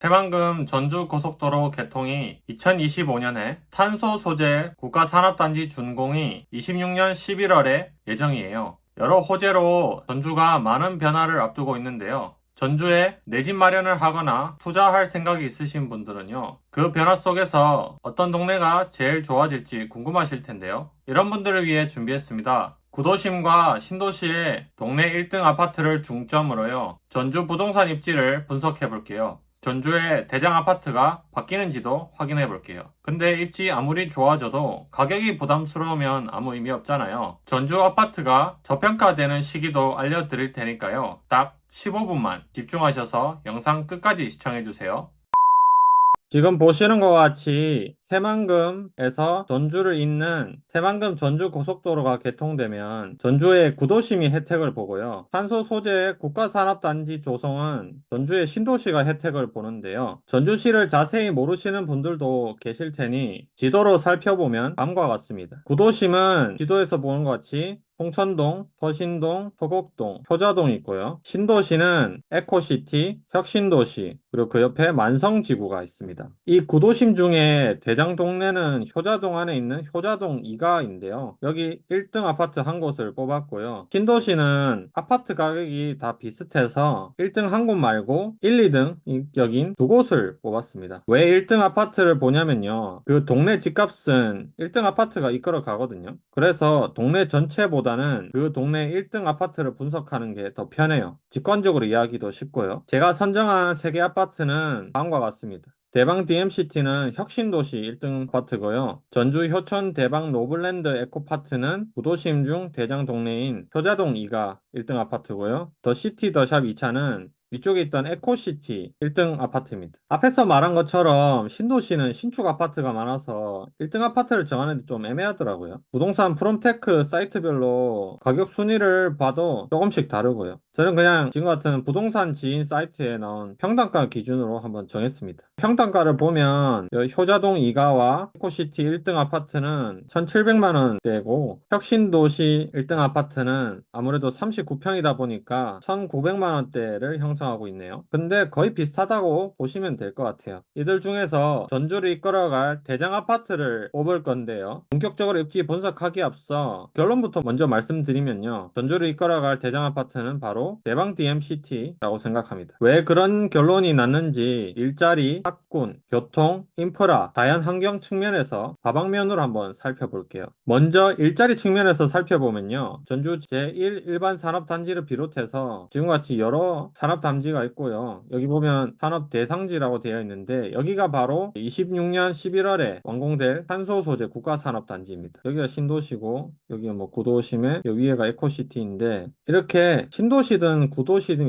새만금 전주고속도로 개통이 2025년에 탄소 소재 국가산업단지 준공이 26년 11월에 예정이에요. 여러 호재로 전주가 많은 변화를 앞두고 있는데요. 전주에 내 집 마련을 하거나 투자할 생각이 있으신 분들은요, 그 변화 속에서 어떤 동네가 제일 좋아질지 궁금하실 텐데요. 이런 분들을 위해 준비했습니다. 구도심과 신도시의 동네 1등 아파트를 중점으로요, 전주 부동산 입지를 분석해 볼게요. 전주의 대장 아파트가 바뀌는지도 확인해 볼게요. 근데 입지 아무리 좋아져도 가격이 부담스러우면 아무 의미 없잖아요. 전주 아파트가 저평가되는 시기도 알려드릴 테니까요. 딱 15분만 집중하셔서 영상 끝까지 시청해 주세요. 지금 보시는 것 같이 새만금에서 전주를 잇는 새만금 전주 고속도로가 개통되면 전주의 구도심이 혜택을 보고요. 탄소 소재 국가산업단지 조성은 전주의 신도시가 혜택을 보는데요. 전주시를 자세히 모르시는 분들도 계실 테니 지도로 살펴보면 다음과 같습니다. 구도심은 지도에서 보는 것 같이 홍천동, 서신동, 서곡동, 효자동이 있고요. 신도시는 에코시티, 혁신도시, 그리고 그 옆에 만성지구가 있습니다. 이 구도심 중에 대장 동네는 효자동 안에 있는 효자동 2가인데요. 여기 1등 아파트 한 곳을 뽑았고요. 신도시는 아파트 가격이 다 비슷해서 1등 한 곳 말고 1, 2등 인격인 두 곳을 뽑았습니다. 왜 1등 아파트를 보냐면요. 그 동네 집값은 1등 아파트가 이끌어 가거든요. 그래서 동네 전체보다는 그 동네 1등 아파트를 분석하는 게 더 편해요. 직관적으로 이야기도 쉽고요. 제가 선정한 3개 아파트는 다음과 같습니다. 대방 DMCT는 혁신도시 1등 아파트고요. 전주 효천 대방 노블랜드 에코파트는 구도심 중 대장 동네인 효자동 2가 1등 아파트고요. 더 시티 더샵 2차는 위쪽에 있던 에코시티 1등 아파트입니다. 앞에서 말한 것처럼 신도시는 신축 아파트가 많아서 1등 아파트를 정하는 데 좀 애매하더라고요. 부동산 프롬테크 사이트별로 가격 순위를 봐도 조금씩 다르고요. 저는 그냥 지금 같은 부동산 지인 사이트에 나온 평당가 기준으로 한번 정했습니다. 평당가를 보면 효자동 2가와 에코시티 1등 아파트는 1,700만 원대고 혁신도시 1등 아파트는 아무래도 39평이다 보니까 1,900만 원대를 형성하고 있네요. 근데 거의 비슷하다고 보시면 될 것 같아요. 이들 중에서 전주를 이끌어갈 대장 아파트를 뽑을 건데요. 본격적으로 입지 분석하기 앞서 결론부터 먼저 말씀드리면요. 전주를 이끌어갈 대장 아파트는 바로 대방 DMCT라고 생각합니다. 왜 그런 결론이 났는지 일자리, 학군, 교통, 인프라, 자연환경 측면에서 다방면으로 한번 살펴볼게요. 먼저 일자리 측면에서 살펴보면요. 전주 제1 일반 산업단지를 비롯해서 지금같이 여러 산업단지가 있고요. 여기 보면 산업대상지라고 되어 있는데 여기가 바로 26년 11월에 완공될 탄소소재 국가산업단지입니다. 여기가 신도시고 여기가 뭐 구도심에 여기 위에가 에코시티인데 이렇게 신도시든 구도시든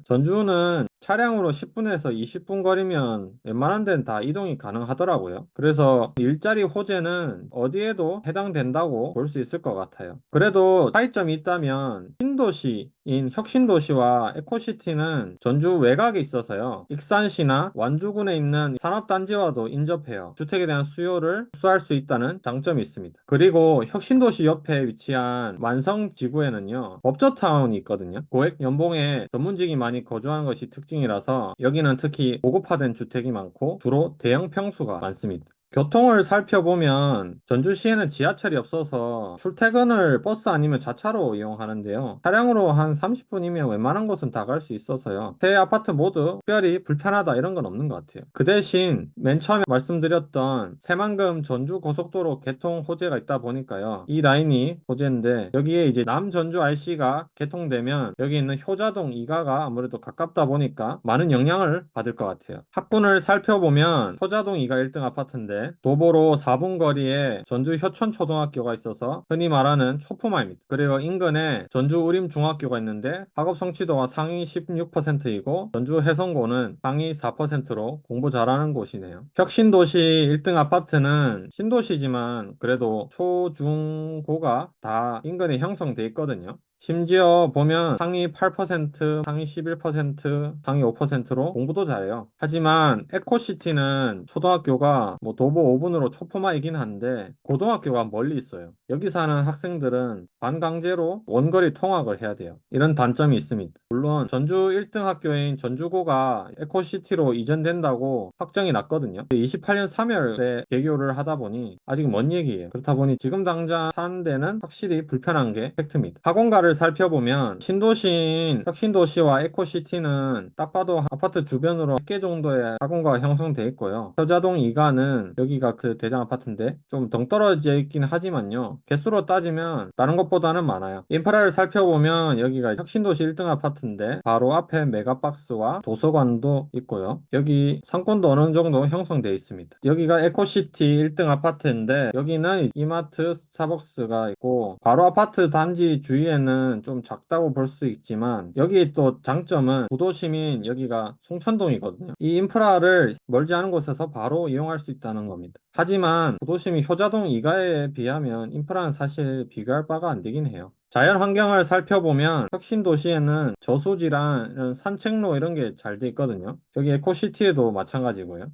전주는 차량으로 10분에서 20분 거리면 웬만한 데는 다 이동이 가능하더라고요. 그래서 일자리 호재는 어디에도 해당된다고 볼 수 있을 것 같아요. 그래도 차이점이 있다면 신도시인 혁신도시와 에코시티는 전주 외곽에 있어서요. 익산시나 완주군에 있는 산업단지와도 인접해요. 주택에 대한 수요를 흡수할 수 있다는 장점이 있습니다. 그리고 혁신도시 옆에 위치한 만성지구에는요. 법저타운이 있거든요. 고액 연봉에 전문직이 많이 거주하는 것이 특징이라서 여기는 특히 고급화된 주택이 많고 주로 대형 평수가 많습니다. 교통을 살펴보면 전주시에는 지하철이 없어서 출퇴근을 버스 아니면 자차로 이용하는데요. 차량으로 한 30분이면 웬만한 곳은 다 갈 수 있어서요. 세 아파트 모두 특별히 불편하다 이런 건 없는 것 같아요. 그 대신 맨 처음에 말씀드렸던 새만금 전주 고속도로 개통 호재가 있다 보니까요. 이 라인이 호재인데 여기에 이제 남전주 RC가 개통되면 여기 있는 효자동 2가가 아무래도 가깝다 보니까 많은 영향을 받을 것 같아요. 학군을 살펴보면 효자동 2가 1등 아파트인데 도보로 4분 거리에 전주 효천초등학교가 있어서 흔히 말하는 초품화입니다. 그리고 인근에 전주 우림중학교가 있는데 학업 성취도가 상위 16%이고 전주 해성고는 상위 4%로 공부 잘하는 곳이네요. 혁신도시 1등 아파트는 신도시지만 그래도 초, 중, 고가 다 인근에 형성돼 있거든요. 심지어 보면 상위 8%, 상위 11%, 상위 5%로 공부도 잘해요. 하지만 에코시티는 초등학교가 뭐 도보 5분으로 초포마이긴 한데 고등학교가 멀리 있어요. 여기 사는 학생들은 반강제로 원거리 통학을 해야 돼요. 이런 단점이 있습니다. 물론 전주 1등 학교인 전주고가 에코시티로 이전된다고 확정이 났거든요. 28년 3월에 개교를 하다 보니 아직 먼 얘기예요. 그렇다 보니 지금 당장 사는 데는 확실히 불편한 게 팩트입니다. 학원가를 살펴보면 신도시인 혁신도시와 에코시티는 딱 봐도 아파트 주변으로 100개 정도의 학원가가 형성돼 있고요. 서자동 2가는 여기가 그 대장 아파트인데 좀 동떨어져 있긴 하지만요. 개수로 따지면 다른 것보다는 많아요. 인프라를 살펴보면 여기가 혁신도시 1등 아파트인데 바로 앞에 메가박스와 도서관도 있고요. 여기 상권도 어느 정도 형성돼 있습니다. 여기가 에코시티 1등 아파트인데 여기는 이마트, 스타벅스가 있고 바로 아파트 단지 주위에는 좀 작다고 볼 수 있지만 여기 또 장점은 구도심인 여기가 송천동이거든요. 이 인프라를 멀지 않은 곳에서 바로 이용할 수 있다는 겁니다. 하지만 구도심이 효자동 이가에 비하면 인프라는 사실 비교할 바가 안 되긴 해요. 자연 환경을 살펴보면 혁신 도시에는 저수지랑 이런 산책로 이런 게 잘 돼 있거든요. 여기 에코시티에도 마찬가지고요.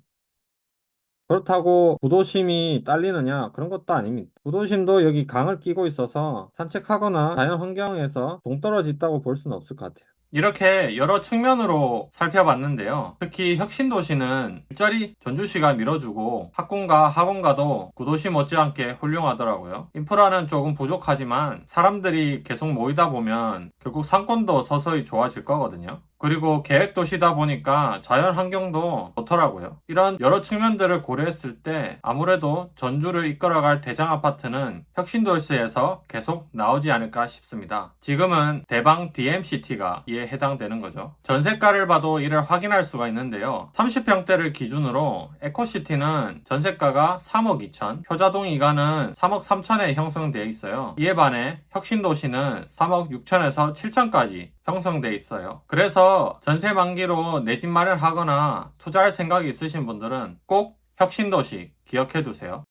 그렇다고 구도심이 딸리느냐? 그런 것도 아닙니다. 구도심도 여기 강을 끼고 있어서 산책하거나 자연 환경에서 동떨어져 있다고 볼 수는 없을 것 같아요. 이렇게 여러 측면으로 살펴봤는데요. 특히 혁신도시는 일자리 전주시가 밀어주고 학군과 학원가도 구도시 못지않게 훌륭하더라고요. 인프라는 조금 부족하지만 사람들이 계속 모이다 보면 결국 상권도 서서히 좋아질 거거든요. 그리고 계획도시다 보니까 자연 환경도 좋더라고요. 이런 여러 측면들을 고려했을 때 아무래도 전주를 이끌어갈 대장 아파트는 혁신도시에서 계속 나오지 않을까 싶습니다. 지금은 대방 DMCT가 이에 해당되는 거죠. 전세가를 봐도 이를 확인할 수가 있는데요. 30평대를 기준으로 에코시티는 전세가가 3억 2천, 효자동 2가는 3억 3천에 형성되어 있어요. 이에 반해 혁신도시는 3억 6천에서 7천까지 형성돼 있어요. 그래서 전세 만기로 내 집 마련하거나 투자할 생각이 있으신 분들은 꼭 혁신도시 기억해 두세요.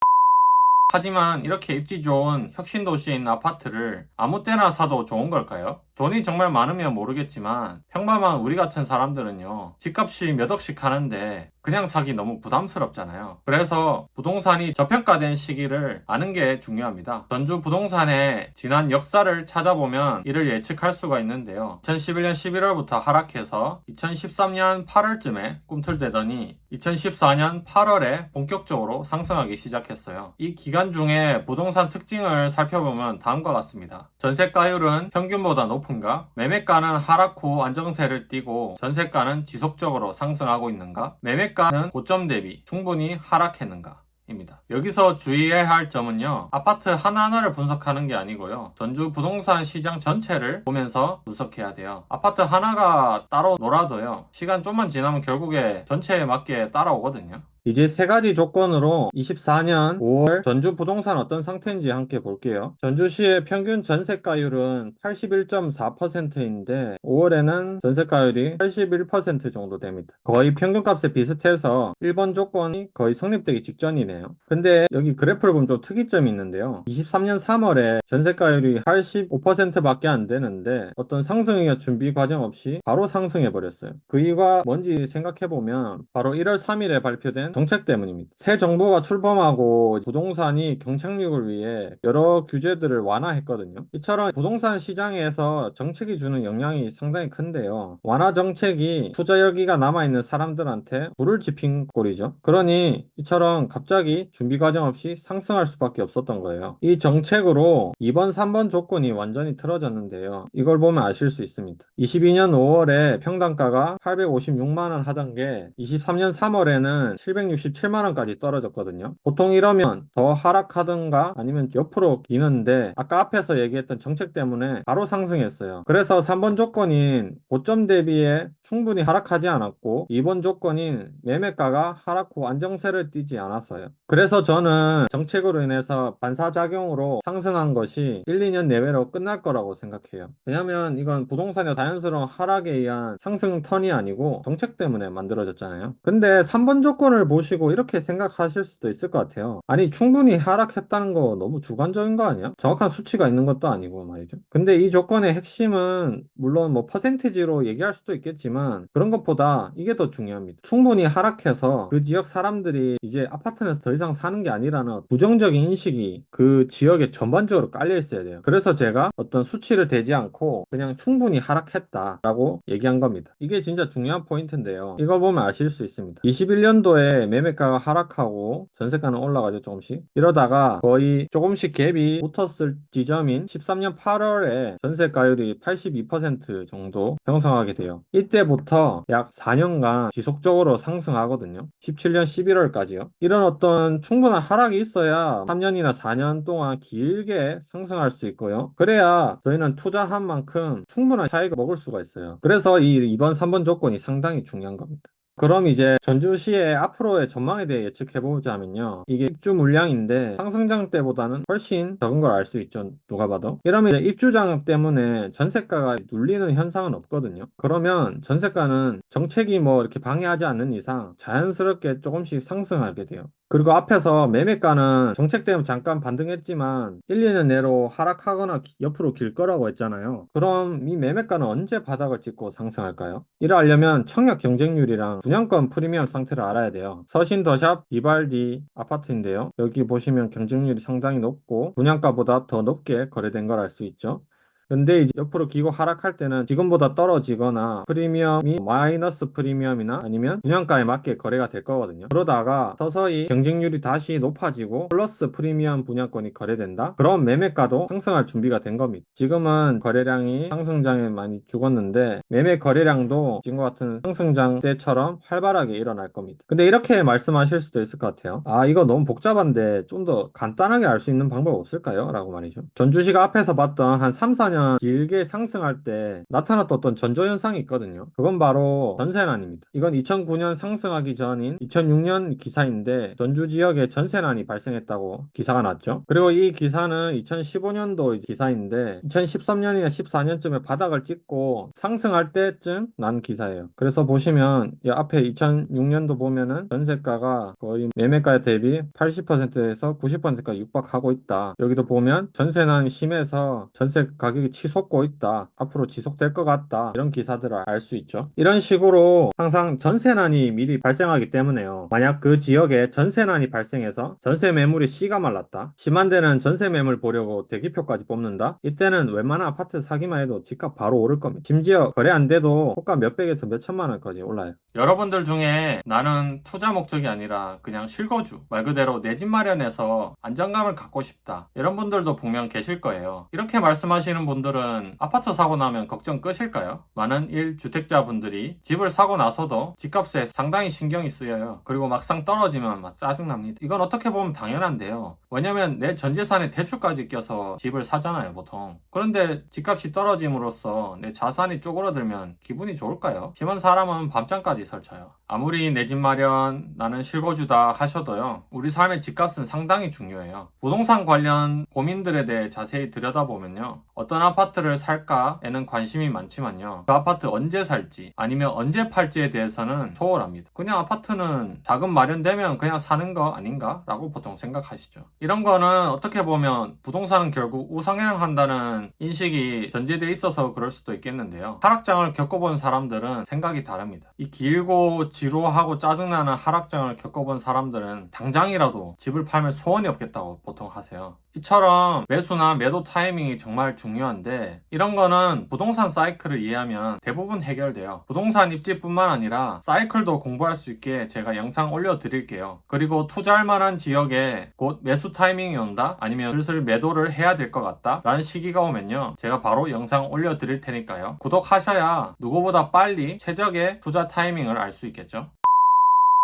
하지만 이렇게 입지 좋은 혁신도시에 있는 아파트를 아무 때나 사도 좋은 걸까요? 돈이 정말 많으면 모르겠지만 평범한 우리 같은 사람들은요, 집값이 몇 억씩 하는데 그냥 사기 너무 부담스럽잖아요. 그래서 부동산이 저평가된 시기를 아는 게 중요합니다. 전주 부동산의 지난 역사를 찾아보면 이를 예측할 수가 있는데요. 2011년 11월부터 하락해서 2013년 8월쯤에 꿈틀대더니 2014년 8월에 본격적으로 상승하기 시작했어요. 이 기간 중에 부동산 특징을 살펴보면 다음과 같습니다. 전세가율은 평균보다 높은가? 매매가는 하락 후 안정세를 띠고 전세가는 지속적으로 상승하고 있는가? 매매가는 고점 대비 충분히 하락했는가? 입니다. 여기서 주의해야 할 점은요, 아파트 하나하나를 분석하는 게 아니고요, 전주 부동산 시장 전체를 보면서 분석해야 돼요. 아파트 하나가 따로 놀아도요, 시간 좀만 지나면 결국에 전체에 맞게 따라오거든요. 이제 세 가지 조건으로 24년 5월 전주 부동산 어떤 상태인지 함께 볼게요. 전주시의 평균 전세가율은 81.4%인데 5월에는 전세가율이 81% 정도 됩니다. 거의 평균값에 비슷해서 1번 조건이 거의 성립되기 직전이네요. 근데 여기 그래프를 보면 좀 특이점이 있는데요. 23년 3월에 전세가율이 85%밖에 안 되는데 어떤 상승이나 준비 과정 없이 바로 상승해 버렸어요. 그 이유가 뭔지 생각해 보면 바로 1월 3일에 발표된 정책 때문입니다. 새 정부가 출범하고 부동산이 경착륙을 위해 여러 규제들을 완화했거든요. 이처럼 부동산 시장에서 정책이 주는 영향이 상당히 큰데요. 완화 정책이 투자 열기가 남아있는 사람들한테 불을 지핀 꼴이죠. 그러니 이처럼 갑자기 준비 과정 없이 상승할 수밖에 없었던 거예요. 이 정책으로 2번, 3번 조건이 완전히 틀어졌는데요. 이걸 보면 아실 수 있습니다. 22년 5월에 평당가가 856만원 하던 게 23년 3월에는 767만원까지 떨어졌거든요. 보통 이러면 더 하락하든가 아니면 옆으로 기는데 아까 앞에서 얘기했던 정책 때문에 바로 상승했어요. 그래서 3번 조건인 고점 대비에 충분히 하락하지 않았고 2번 조건인 매매가가 하락 후 안정세를 띠지 않았어요. 그래서 저는 정책으로 인해서 반사작용으로 상승한 것이 1, 2년 내외로 끝날 거라고 생각해요. 왜냐면 이건 부동산의 자연스러운 하락에 의한 상승 턴이 아니고 정책 때문에 만들어졌잖아요. 근데 3번 조건을 보시고 이렇게 생각하실 수도 있을 것 같아요. 아니, 충분히 하락했다는 거 너무 주관적인 거 아니야? 정확한 수치가 있는 것도 아니고 말이죠. 근데 이 조건의 핵심은 물론 뭐 퍼센티지로 얘기할 수도 있겠지만 그런 것보다 이게 더 중요합니다. 충분히 하락해서 그 지역 사람들이 이제 아파트에서 더 이상 사는 게 아니라는 부정적인 인식이 그 지역에 전반적으로 깔려 있어야 돼요. 그래서 제가 어떤 수치를 대지 않고 그냥 충분히 하락했다라고 얘기한 겁니다. 이게 진짜 중요한 포인트인데요. 이거 보면 아실 수 있습니다. 21년도에 매매가가 하락하고 전세가는 올라가죠, 조금씩. 이러다가 거의 조금씩 갭이 붙었을 지점인 13년 8월에 전세가율이 82% 정도 형성하게 돼요. 이때부터 약 4년간 지속적으로 상승하거든요. 17년 11월까지요. 이런 어떤 충분한 하락이 있어야 3년이나 4년 동안 길게 상승할 수 있고요. 그래야 저희는 투자한 만큼 충분한 차익을 먹을 수가 있어요. 그래서 이 2번, 3번 조건이 상당히 중요한 겁니다. 그럼 이제 전주시의 앞으로의 전망에 대해 예측해보자면요. 이게 입주 물량인데 상승장 때보다는 훨씬 적은 걸 알 수 있죠. 누가 봐도. 이러면 이제 입주장 때문에 전세가가 눌리는 현상은 없거든요. 그러면 전세가는 정책이 뭐 이렇게 방해하지 않는 이상 자연스럽게 조금씩 상승하게 돼요. 그리고 앞에서 매매가는 정책 때문에 잠깐 반등했지만 1, 2년 내로 하락하거나 옆으로 길 거라고 했잖아요. 그럼 이 매매가는 언제 바닥을 찍고 상승할까요? 이러려면 청약 경쟁률이랑 분양권 프리미엄 상태를 알아야 돼요. 서신 더샵 비발디 아파트인데요. 여기 보시면 경쟁률이 상당히 높고 분양가보다 더 높게 거래된 걸 알 수 있죠. 근데 이제 옆으로 기고 하락할 때는 지금보다 떨어지거나 프리미엄이 마이너스 프리미엄이나 아니면 분양가에 맞게 거래가 될 거거든요. 그러다가 서서히 경쟁률이 다시 높아지고 플러스 프리미엄 분양권이 거래된다? 그럼 매매가도 상승할 준비가 된 겁니다. 지금은 거래량이 상승장에 많이 죽었는데 매매 거래량도 지금과 같은 상승장 때처럼 활발하게 일어날 겁니다. 근데 이렇게 말씀하실 수도 있을 것 같아요. 아, 이거 너무 복잡한데 좀 더 간단하게 알 수 있는 방법 없을까요? 라고 말이죠. 전주시가 앞에서 봤던 한 3, 4년 길게 상승할 때 나타났던 어떤 전조현상이 있거든요. 그건 바로 전세난입니다. 이건 2009년 상승하기 전인 2006년 기사인데 전주 지역에 전세난이 발생했다고 기사가 났죠. 그리고 이 기사는 2015년도 기사인데 2013년이나 14년쯤에 바닥을 찍고 상승할 때쯤 난 기사예요. 그래서 보시면 이 앞에 2006년도 보면은 전세가가 거의 매매가 대비 80%에서 90%까지 육박하고 있다. 여기도 보면 전세난이 심해서 전세 가격이 치솟고 있다. 앞으로 지속될 것 같다. 이런 기사들을 알 수 있죠. 이런 식으로 항상 전세난이 미리 발생하기 때문에요. 만약 그 지역에 전세난이 발생해서 전세 매물이 씨가 말랐다. 심한 데는 전세 매물 보려고 대기표까지 뽑는다. 이때는 웬만한 아파트 사기만 해도 집값 바로 오를 겁니다. 심지어 거래 안 돼도 호가 몇백에서 몇천만 원까지 올라요. 여러분들 중에 나는 투자 목적이 아니라 그냥 실거주, 말 그대로 내 집 마련해서 안정감을 갖고 싶다. 이런 분들도 분명 계실 거예요. 이렇게 말씀하시는 분들은 아파트 사고 나면 걱정 끝일까요? 많은 1주택자분들이 집을 사고 나서도 집값에 상당히 신경이 쓰여요. 그리고 막상 떨어지면 막 짜증납니다. 이건 어떻게 보면 당연한데요. 왜냐면 내 전재산에 대출까지 껴서 집을 사잖아요, 보통. 그런데 집값이 떨어짐으로써 내 자산이 쪼그라들면 기분이 좋을까요? 심한 사람은 밤잠까지 설쳐요. 아무리 내 집 마련, 나는 실거주다 하셔도요. 우리 삶의 집값은 상당히 중요해요. 부동산 관련 고민들에 대해 자세히 들여다보면요. 어떤 아파트를 살까에는 관심이 많지만요. 그 아파트 언제 살지 아니면 언제 팔지에 대해서는 소홀합니다. 그냥 아파트는 자금 마련되면 그냥 사는 거 아닌가? 라고 보통 생각하시죠. 이런 거는 어떻게 보면 부동산은 결국 우상향한다는 인식이 전제돼 있어서 그럴 수도 있겠는데요. 하락장을 겪어본 사람들은 생각이 다릅니다. 이 길고 지루하고 짜증나는 하락장을 겪어본 사람들은 당장이라도 집을 팔면 소원이 없겠다고 보통 하세요. 이처럼 매수나 매도 타이밍이 정말 중요한데 이런 거는 부동산 사이클을 이해하면 대부분 해결돼요. 부동산 입지뿐만 아니라 사이클도 공부할 수 있게 제가 영상 올려드릴게요. 그리고 투자할 만한 지역에 곧 매수 타이밍이 온다? 아니면 슬슬 매도를 해야 될 것 같다? 라는 시기가 오면요. 제가 바로 영상 올려드릴 테니까요. 구독하셔야 누구보다 빨리 최적의 투자 타이밍을 알 수 있겠죠.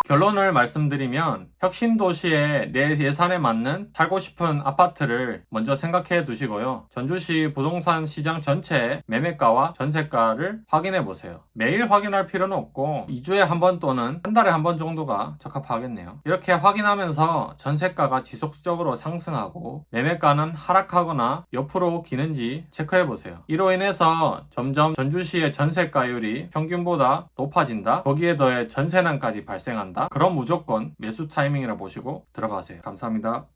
결론을 말씀드리면 혁신도시에 내 예산에 맞는 살고 싶은 아파트를 먼저 생각해 두시고요. 전주시 부동산 시장 전체의 매매가와 전세가를 확인해 보세요. 매일 확인할 필요는 없고 2주에 한 번 또는 한 달에 한 번 정도가 적합하겠네요. 이렇게 확인하면서 전세가가 지속적으로 상승하고 매매가는 하락하거나 옆으로 기는지 체크해 보세요. 이로 인해서 점점 전주시의 전세가율이 평균보다 높아진다. 거기에 더해 전세난까지 발생한다. 난다. 그럼 무조건 매수 타이밍이라 보시고 들어가세요. 감사합니다.